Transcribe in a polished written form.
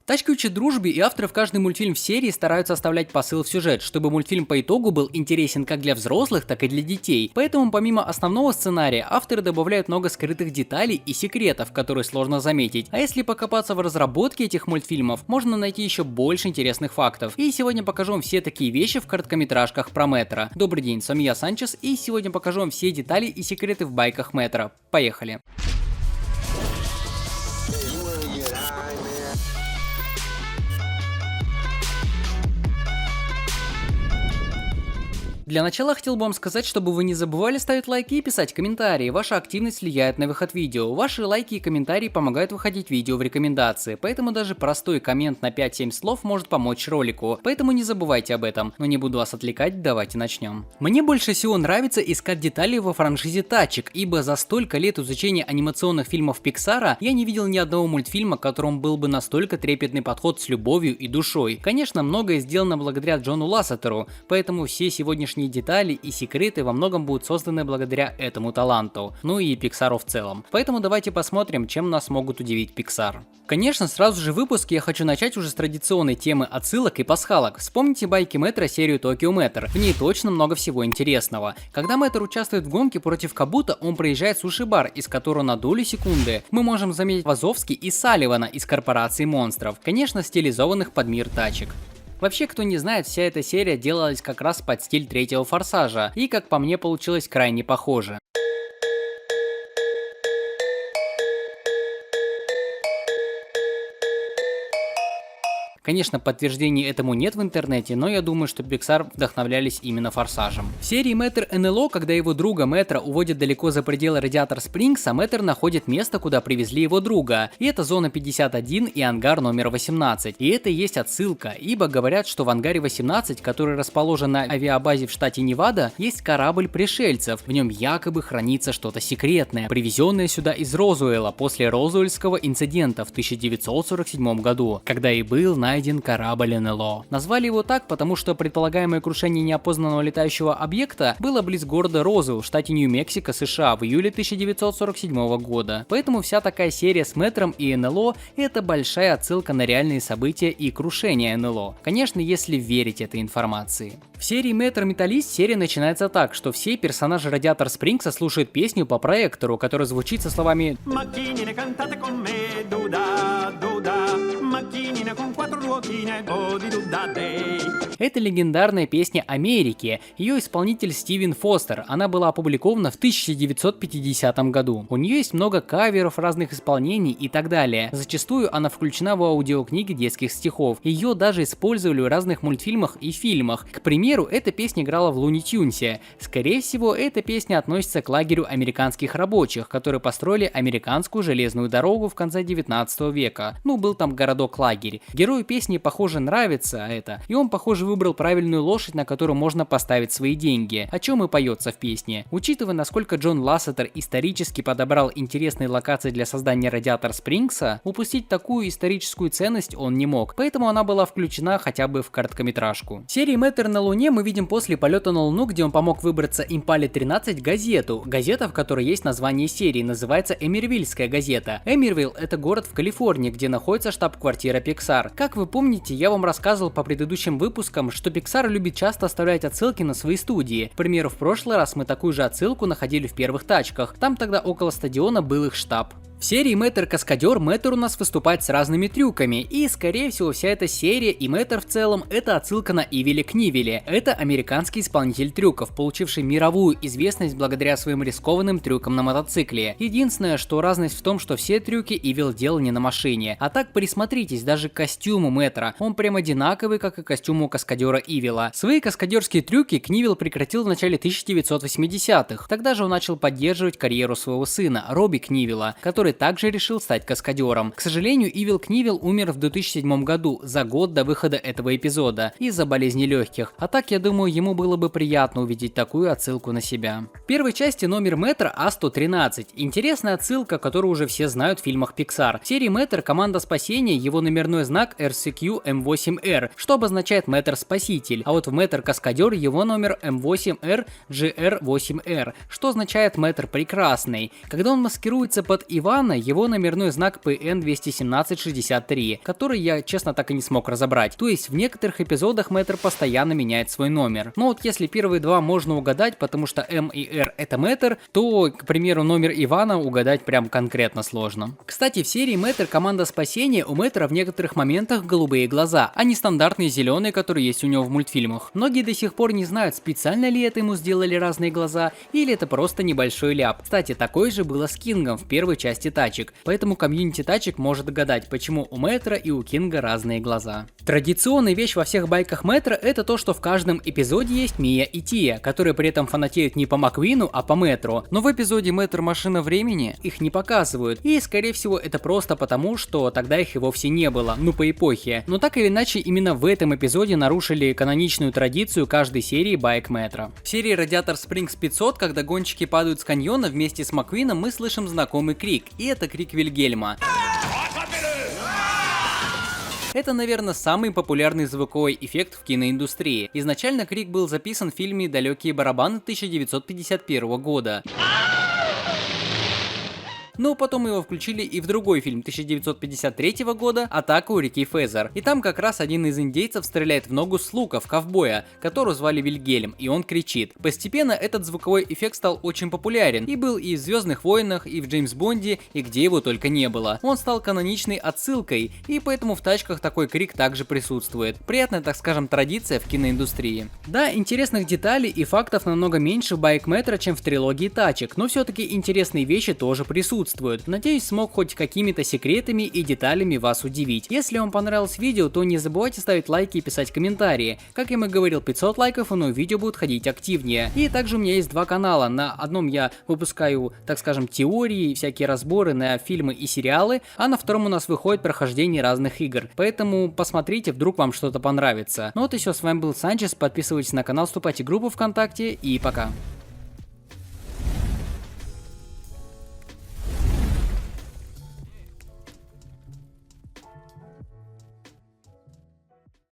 Тачки учат дружбе, и авторы в каждый мультфильм в серии стараются оставлять посыл в сюжет, чтобы мультфильм по итогу был интересен как для взрослых, так и для детей. Поэтому помимо основного сценария, авторы добавляют много скрытых деталей и секретов, которые сложно заметить. А если покопаться в разработке этих мультфильмов, можно найти еще больше интересных фактов. И сегодня покажу вам все такие вещи в короткометражках про Метро. Добрый день, с вами я, Санчес, и сегодня покажу вам все детали и секреты в байках Метро. Поехали! Для начала хотел бы вам сказать, чтобы вы не забывали ставить лайки и писать комментарии. Ваша активность влияет на выход видео. Ваши лайки и комментарии помогают выходить видео в рекомендации, поэтому даже простой коммент на 5-7 слов может помочь ролику. Поэтому не забывайте об этом. Но не буду вас отвлекать, давайте начнем. Мне больше всего нравится искать детали во франшизе тачек, ибо за столько лет изучения анимационных фильмов Pixar я не видел ни одного мультфильма, к которому был бы настолько трепетный подход с любовью и душой. Конечно, многое сделано благодаря Джону Лассетеру, поэтому все сегодняшние детали и секреты во многом будут созданы благодаря этому таланту, ну и Pixar в целом. Поэтому давайте посмотрим, чем нас могут удивить Pixar. Конечно, сразу же в выпуске я хочу начать уже с традиционной темы отсылок и пасхалок. Вспомните байки Метро серию Tokyo Metro, в ней точно много всего интересного. Когда Метро участвует в гонке против Кабуто, он проезжает суши-бар, из которого на долю секунды мы можем заметить Вазовски и Салливана из корпорации монстров, конечно, стилизованных под мир тачек. Вообще, кто не знает, вся эта серия делалась как раз под стиль третьего Форсажа, и как по мне получилось крайне похоже. Конечно, подтверждений этому нет в интернете, но я думаю, что Pixar вдохновлялись именно Форсажем. В серии Метр НЛО, когда его друга Метро уводят далеко за пределы Радиатор Спрингса, Метр находит место, куда привезли его друга. И это зона 51 и ангар номер 18. И это и есть отсылка, ибо говорят, что в ангаре 18, который расположен на авиабазе в штате Невада, есть корабль пришельцев. В нем якобы хранится что-то секретное, привезенное сюда из Розуэлла после Розуэльского инцидента в 1947 году, когда и был найден корабль НЛО. Назвали его так, потому что предполагаемое крушение неопознанного летающего объекта было близ города Розуэлл в штате Нью-Мексико, США в июле 1947 года. Поэтому вся такая серия с Метром и НЛО — это большая отсылка на реальные события и крушение НЛО. Конечно, если верить этой информации. В серии Метро Металлист серия начинается так, что все персонажи Радиатор Спрингса слушают песню по проектору, которая звучит со словами Это легендарная песня Америки. Ее исполнитель Стивен Фостер. Она была опубликована в 1950 году. У нее есть много каверов разных исполнений и так далее. Зачастую она включена в аудиокниги детских стихов. Ее даже использовали в разных мультфильмах и фильмах. К примеру, эта песня играла в Луни Тюнсе. Скорее всего, эта песня относится к лагерю американских рабочих, которые построили американскую железную дорогу в конце 19 века. Ну, был там городок-лагерь. Герою песни, похоже, нравится это, и он, похоже, выбрал правильную лошадь, на которую можно поставить свои деньги, о чем и поется в песне. Учитывая, насколько Джон Лассетер исторически подобрал интересные локации для создания Радиатор Спрингса, упустить такую историческую ценность он не мог, поэтому она была включена хотя бы в короткометражку. В серии Метр на Луне мы видим после полета на Луну, где он помог выбраться Импале-13 газету. Газета, в которой есть название серии, называется Эмервильская газета. Эмервилл — это город в Калифорнии, где находится штаб-квартира Pixar. Как вы помните, я вам рассказывал по предыдущим выпускам, что Pixar любит часто оставлять отсылки на свои студии. К примеру, в прошлый раз мы такую же отсылку находили в первых тачках. Там тогда около стадиона был их штаб. В серии Метр Каскадер Метр у нас выступает с разными трюками, и скорее всего вся эта серия и Метр в целом это отсылка на Ивиля Книвиля. Это американский исполнитель трюков, получивший мировую известность благодаря своим рискованным трюкам на мотоцикле. Единственное, что разность в том, что все трюки Ивил делал не на машине. А так присмотритесь даже к костюму Метра, он прям одинаковый, как и костюм у каскадера Ивила. Свои каскадерские трюки Книвил прекратил в начале 1980-х, тогда же он начал поддерживать карьеру своего сына, Робби Книвила, который также решил стать каскадером. К сожалению, Ивил Книвил умер в 2007 году, за год до выхода этого эпизода, из-за болезни легких. А так, я думаю, ему было бы приятно увидеть такую отсылку на себя. В первой части номер Метро А113. Интересная отсылка, которую уже все знают в фильмах Pixar. В серии Метр Команда Спасения, его номерной знак RCQ M8R, что обозначает Метр Спаситель. А вот в Метр Каскадер его номер M8R GR8R, что означает Метр Прекрасный. Когда он маскируется под Ива, Ивана его номерной знак PN21763, который я, честно, так и не смог разобрать. То есть в некоторых эпизодах Мэтр постоянно меняет свой номер. Но вот если первые два можно угадать, потому что М и Р это Мэтр, то, к примеру, номер Ивана угадать прям конкретно сложно. Кстати, в серии Мэтр Команда спасения у Мэтра в некоторых моментах голубые глаза, а не стандартные зеленые, которые есть у него в мультфильмах. Многие до сих пор не знают, специально ли это ему сделали разные глаза, или это просто небольшой ляп. Кстати, такое же было с Кингом в первой части тачек, поэтому комьюнити тачек может гадать, почему у Мэтра и у Кинга разные глаза. Традиционная вещь во всех байках Мэтра это то, что в каждом эпизоде есть Мия и Тия, которые при этом фанатеют не по Маквину, а по Мэтру. Но в эпизоде Мэтр Машина Времени их не показывают, и скорее всего это просто потому, что тогда их и вовсе не было, ну по эпохе. Но так или иначе, именно в этом эпизоде нарушили каноничную традицию каждой серии байк Мэтра. В серии Радиатор Спрингс 500, когда гонщики падают с каньона вместе с Маквином, мы слышим знакомый крик, и это крик Вильгельма. Это, наверное, самый популярный звуковой эффект в киноиндустрии. Изначально крик был записан в фильме «Далекие барабаны» 1951 года. Но потом его включили и в другой фильм 1953 года «Атака у реки Фезер». И там как раз один из индейцев стреляет в ногу с лука в ковбоя, которого звали Вильгельм, и он кричит. Постепенно этот звуковой эффект стал очень популярен и был и в «Звездных войнах», и в «Джеймс Бонде», и где его только не было. Он стал каноничной отсылкой, и поэтому в тачках такой крик также присутствует. Приятная, так скажем, традиция в киноиндустрии. Да, интересных деталей и фактов намного меньше в байк Мэтра, чем в трилогии тачек, но все-таки интересные вещи тоже присутствуют. Надеюсь, смог хоть какими-то секретами и деталями вас удивить. Если вам понравилось видео, то не забывайте ставить лайки и писать комментарии. Как я и говорил, 500 лайков, и новые видео будут ходить активнее. И также у меня есть два канала. На одном я выпускаю, так скажем, теории, всякие разборы на фильмы и сериалы, а на втором у нас выходит прохождение разных игр. Поэтому посмотрите, вдруг вам что-то понравится. Ну вот и все, с вами был Санчес, подписывайтесь на канал, вступайте в группу ВКонтакте и пока.